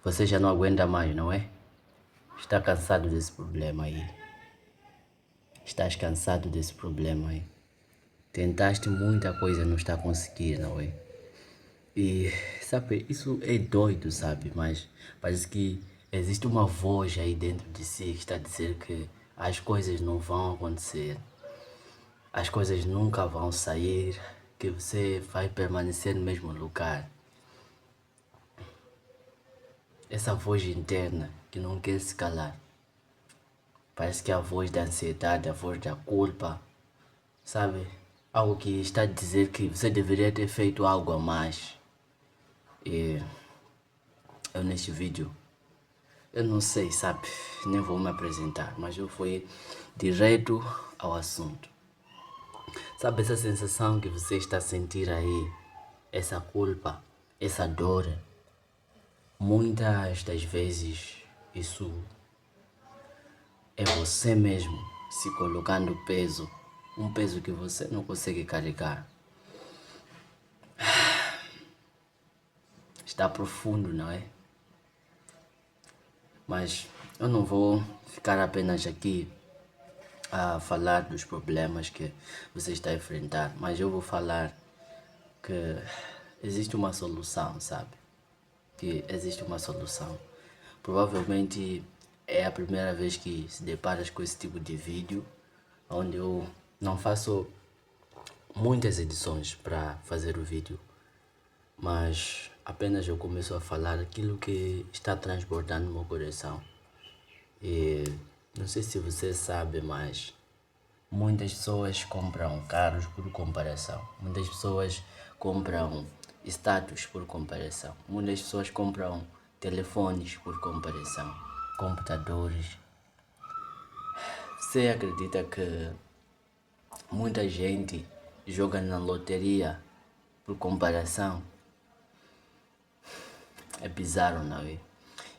Você já não aguenta mais, não é? Está cansado desse problema aí. Estás cansado desse problema aí. Tentaste muita coisa, não está a conseguir, não é? E, sabe, isso é doido, sabe? Mas parece que existe uma voz aí dentro de si que está a dizer que as coisas não vão acontecer. As coisas nunca vão sair, que você vai permanecer no mesmo lugar. Essa voz interna que não quer se calar. Parece que é a voz da ansiedade, a voz da culpa, sabe? Algo que está a dizer que você deveria ter feito algo a mais. E eu neste vídeo, eu não sei, sabe? Nem vou me apresentar, mas eu fui direto ao assunto. Sabe essa sensação que você está a sentir aí? Essa culpa, essa dor. Muitas das vezes isso é você mesmo se colocando peso, um peso que você não consegue carregar. Está profundo, não é? Mas eu não vou ficar apenas aqui a falar dos problemas que você está a enfrentar, mas eu vou falar que existe uma solução, sabe? Que existe uma solução. Provavelmente é a primeira vez que se deparas com esse tipo de vídeo, onde eu não faço muitas edições para fazer o vídeo, mas apenas eu começo a falar aquilo que está transbordando no meu coração. E não sei se você sabe, mas muitas pessoas compram carros por comparação. Muitas pessoas compram status por comparação. Muitas pessoas compram telefones por comparação, computadores. Você acredita que muita gente joga na loteria por comparação? É bizarro, não é?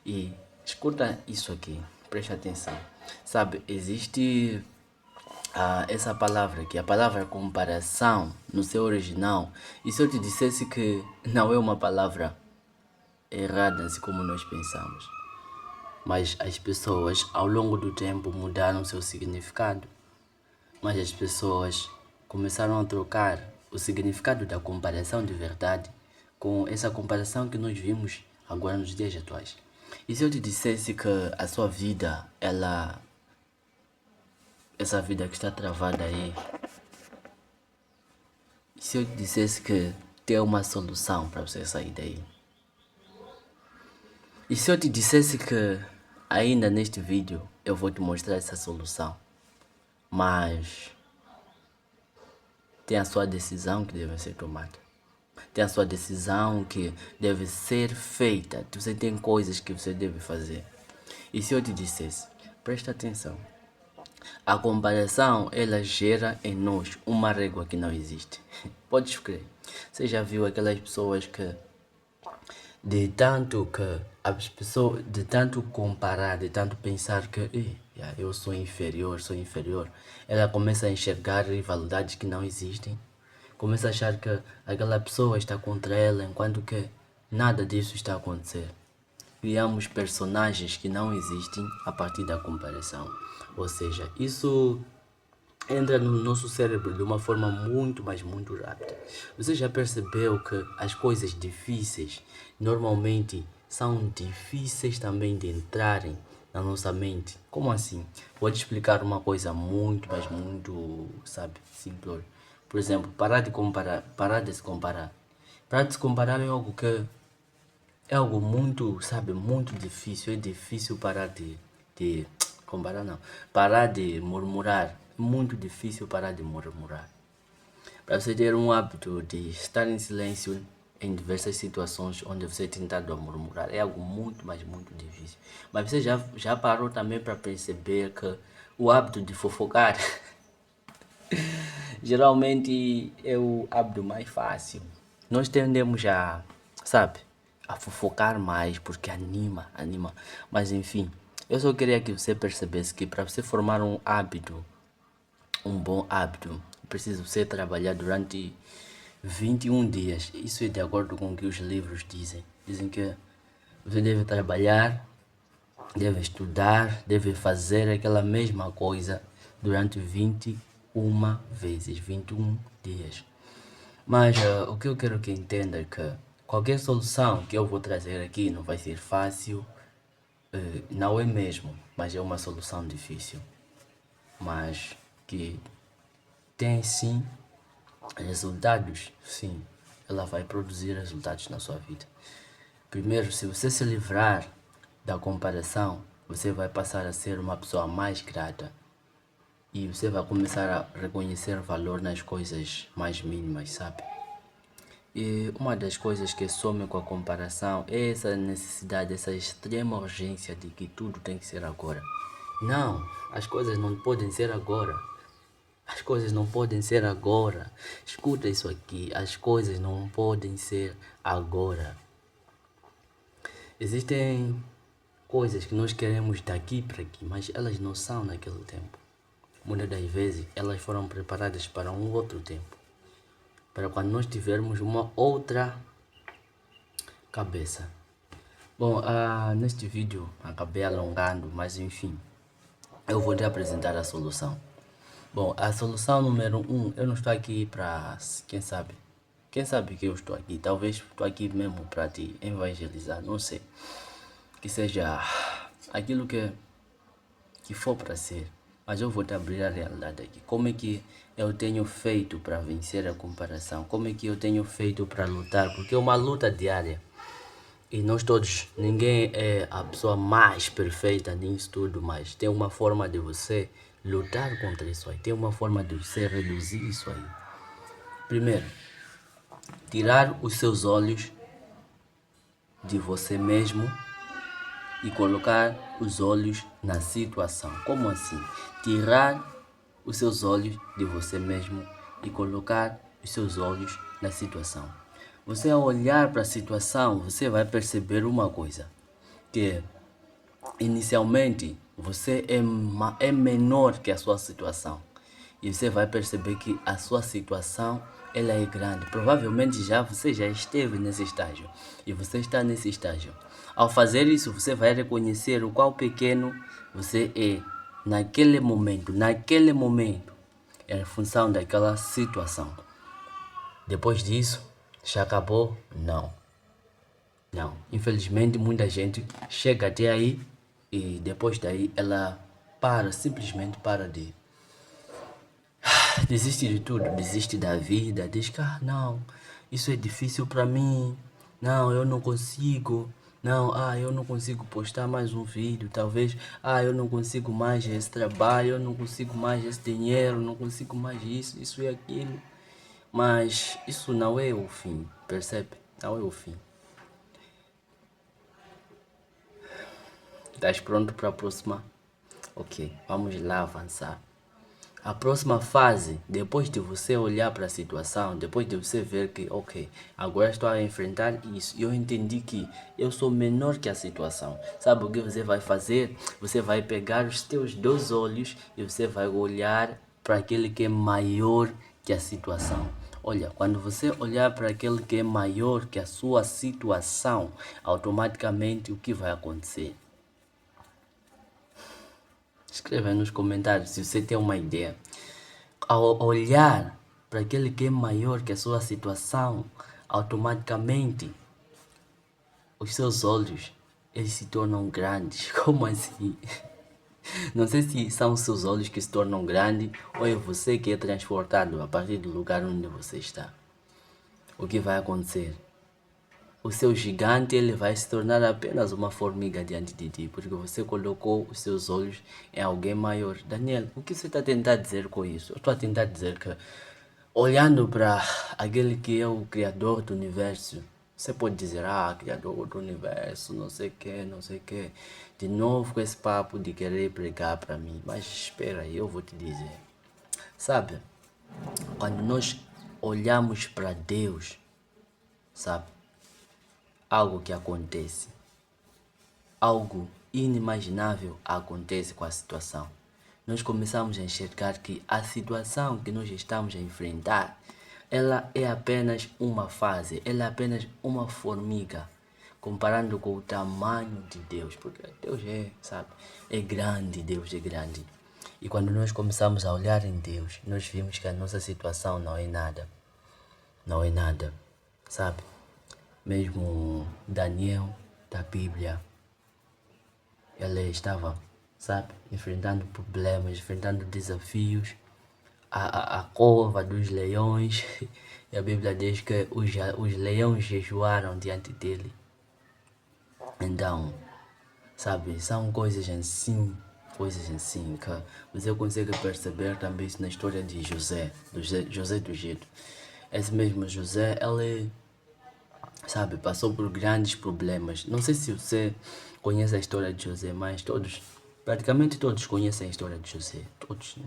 E escuta isso aqui, preste atenção. Sabe, existe essa palavra aqui, a palavra comparação, no seu original. E se eu te dissesse que não é uma palavra errada, assim como nós pensamos, mas as pessoas ao longo do tempo mudaram seu significado. Mas as pessoas começaram a trocar o significado da comparação de verdade com essa comparação que nós vimos agora nos dias atuais. E se eu te dissesse que a sua vida, essa vida que está travada aí, e se eu te dissesse que tem uma solução para você sair daí? E se eu te dissesse que ainda neste vídeo eu vou te mostrar essa solução, mas tem a sua decisão que deve ser tomada. Tem a sua decisão que deve ser feita. Você tem coisas que você deve fazer. E se eu te dissesse, presta atenção. A comparação, ela gera em nós uma régua que não existe. Podes crer. Você já viu aquelas pessoas que de tanto comparar, de tanto pensar que eu sou inferior, ela começa a enxergar rivalidades que não existem. Começa a achar que aquela pessoa está contra ela, enquanto que nada disso está a acontecer. Criamos personagens que não existem a partir da comparação. Ou seja, isso entra no nosso cérebro de uma forma muito, mas muito rápida. Você já percebeu que as coisas difíceis normalmente são difíceis também de entrarem na nossa mente? Como assim? Vou te explicar uma coisa muito, mas muito, sabe, simples. Por exemplo, parar de se comparar. Parar de se comparar é algo muito, sabe, muito difícil. É difícil parar de comparar, não. Parar de murmurar. É muito difícil parar de murmurar. Para você ter um hábito de estar em silêncio em diversas situações onde você tem tentado a murmurar, é algo muito, mas muito difícil. Mas você já parou também para perceber que o hábito de fofocar geralmente é o hábito mais fácil. Nós tendemos sabe, a fofocar mais porque anima. Mas enfim, eu só queria que você percebesse que para você formar um hábito, um bom hábito, precisa você trabalhar durante 21 dias. Isso é de acordo com o que os livros dizem. Dizem que Você deve trabalhar, deve estudar, deve fazer aquela mesma coisa durante 21 vezes, 21 dias. Mas o que eu quero que entenda é que qualquer solução que eu vou trazer aqui não vai ser fácil, não é mesmo, mas é uma solução difícil. Mas que tem sim resultados, sim, ela vai produzir resultados na sua vida. Primeiro, se você se livrar da comparação, você vai passar a ser uma pessoa mais grata e você vai começar a reconhecer valor nas coisas mais mínimas, sabe? E uma das coisas que some com a comparação é essa necessidade, essa extrema urgência de que tudo tem que ser agora. Não, as coisas não podem ser agora. As coisas não podem ser agora. Escuta isso aqui, as coisas não podem ser agora. Existem coisas que nós queremos daqui para aqui, mas elas não são naquele tempo. Muitas das vezes elas foram preparadas para um outro tempo, para quando nós tivermos uma outra cabeça. Bom, neste vídeo acabei alongando, mas enfim, eu vou te apresentar a solução. Bom, a solução número 1, eu não estou aqui para, quem sabe que eu estou aqui, talvez estou aqui mesmo para te evangelizar, não sei, que seja aquilo que for para ser, mas eu vou te abrir a realidade aqui. Como é que eu tenho feito para vencer a comparação? Como é que eu tenho feito para lutar? Porque é uma luta diária. E nós todos, ninguém é a pessoa mais perfeita nisso tudo, mas tem uma forma de você lutar contra isso aí. Tem uma forma de você reduzir isso aí. Primeiro, tirar os seus olhos de você mesmo e colocar os olhos na situação. Como assim? Tirar os seus olhos de você mesmo e colocar os seus olhos na situação. Você, ao olhar para a situação, você vai perceber uma coisa, que inicialmente você é menor que a sua situação. E você vai perceber que a sua situação ela é grande. Provavelmente você já esteve nesse estágio e você está nesse estágio. Ao fazer isso, você vai reconhecer o qual pequeno você é naquele momento, em função daquela situação. Depois disso, já acabou? Não. Não. Infelizmente, muita gente chega até aí e depois daí ela simplesmente para de desiste de tudo, desiste da vida, diz que não, isso é difícil para mim, não, eu não consigo, não, eu não consigo postar mais um vídeo, talvez, eu não consigo mais esse trabalho, eu não consigo mais esse dinheiro, não consigo mais isso e aquilo. Mas isso não é o fim, percebe? Não é o fim. Estás pronto para a próxima? Ok, vamos lá avançar. A próxima fase, depois de você olhar para a situação, depois de você ver que, ok, agora estou a enfrentar isso, e eu entendi que eu sou menor que a situação. Sabe o que você vai fazer? Você vai pegar os teus dois olhos e você vai olhar para aquele que é maior que a situação. Olha, quando você olhar para aquele que é maior que a sua situação, automaticamente o que vai acontecer? Escreva aí nos comentários se você tem uma ideia. Ao olhar para aquele que é maior que a sua situação, automaticamente os seus olhos eles se tornam grandes. Como assim? Não sei se são os seus olhos que se tornam grandes ou é você que é transportado a partir do lugar onde você está. O que vai acontecer? O seu gigante ele vai se tornar apenas uma formiga diante de ti, porque você colocou os seus olhos em alguém maior. Daniel, o que você está tentando dizer com isso? Eu estou a tentar dizer que, olhando para aquele que é o Criador do Universo, você pode dizer, Criador do Universo, não sei o que, não sei o que. De novo com esse papo de querer pregar para mim. Mas espera aí, eu vou te dizer. Sabe, quando nós olhamos para Deus, sabe, algo que acontece, algo inimaginável acontece com a situação. Nós começamos a enxergar que a situação que nós estamos a enfrentar, ela é apenas uma fase, ela é apenas uma formiga comparando com o tamanho de Deus, porque Deus sabe, é grande, Deus é grande. E quando nós começamos a olhar em Deus, nós vimos que a nossa situação não é nada, sabe? Mesmo Daniel da Bíblia, ele estava, sabe, enfrentando problemas, enfrentando desafios, a cova dos leões, e a Bíblia diz que os leões jejuaram diante dele. Então, sabe, são coisas assim que você consegue perceber também isso na história de José do Egito. Esse mesmo José, ele, sabe, passou por grandes problemas. Não sei se você conhece a história de José, mas praticamente todos conhecem a história de José. Todos, né?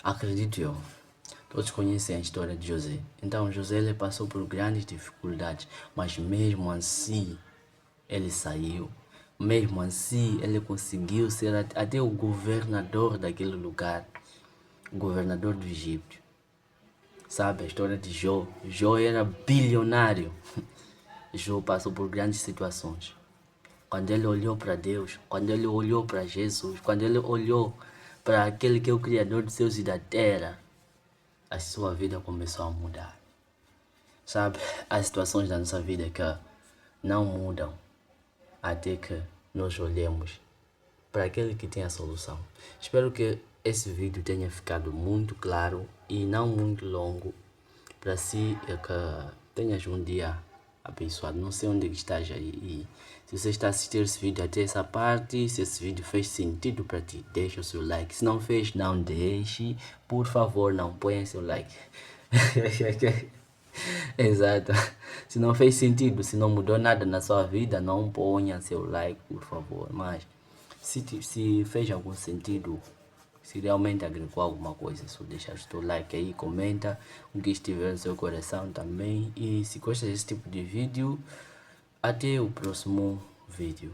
Acredito eu. Todos conhecem a história de José. Então, José, ele passou por grandes dificuldades, mas mesmo assim, ele saiu. Mesmo assim, ele conseguiu ser até o governador daquele lugar, o governador do Egito. Sabe a história de Jó? Jó era bilionário. Jó passou por grandes situações. Quando ele olhou para Deus, quando ele olhou para Jesus, quando ele olhou para aquele que é o Criador dos céus e da terra, a sua vida começou a mudar. Sabe, há situações da nossa vida que não mudam até que nós olhemos para aquele que tem a solução. Espero que esse vídeo tenha ficado muito claro e não muito longo, para si que tenhas um dia abençoado. Não sei onde estás aí, e se você está assistindo esse vídeo até essa parte, se esse vídeo fez sentido para ti, deixa o seu like. Se não fez, não deixe, por favor, não ponha seu like. Exato. Se não fez sentido, se não mudou nada na sua vida, não ponha seu like, por favor. Mas se fez algum sentido, se realmente agregou alguma coisa, só deixa o seu like aí, comenta o que estiver no seu coração também. E se gosta desse tipo de vídeo, até o próximo vídeo.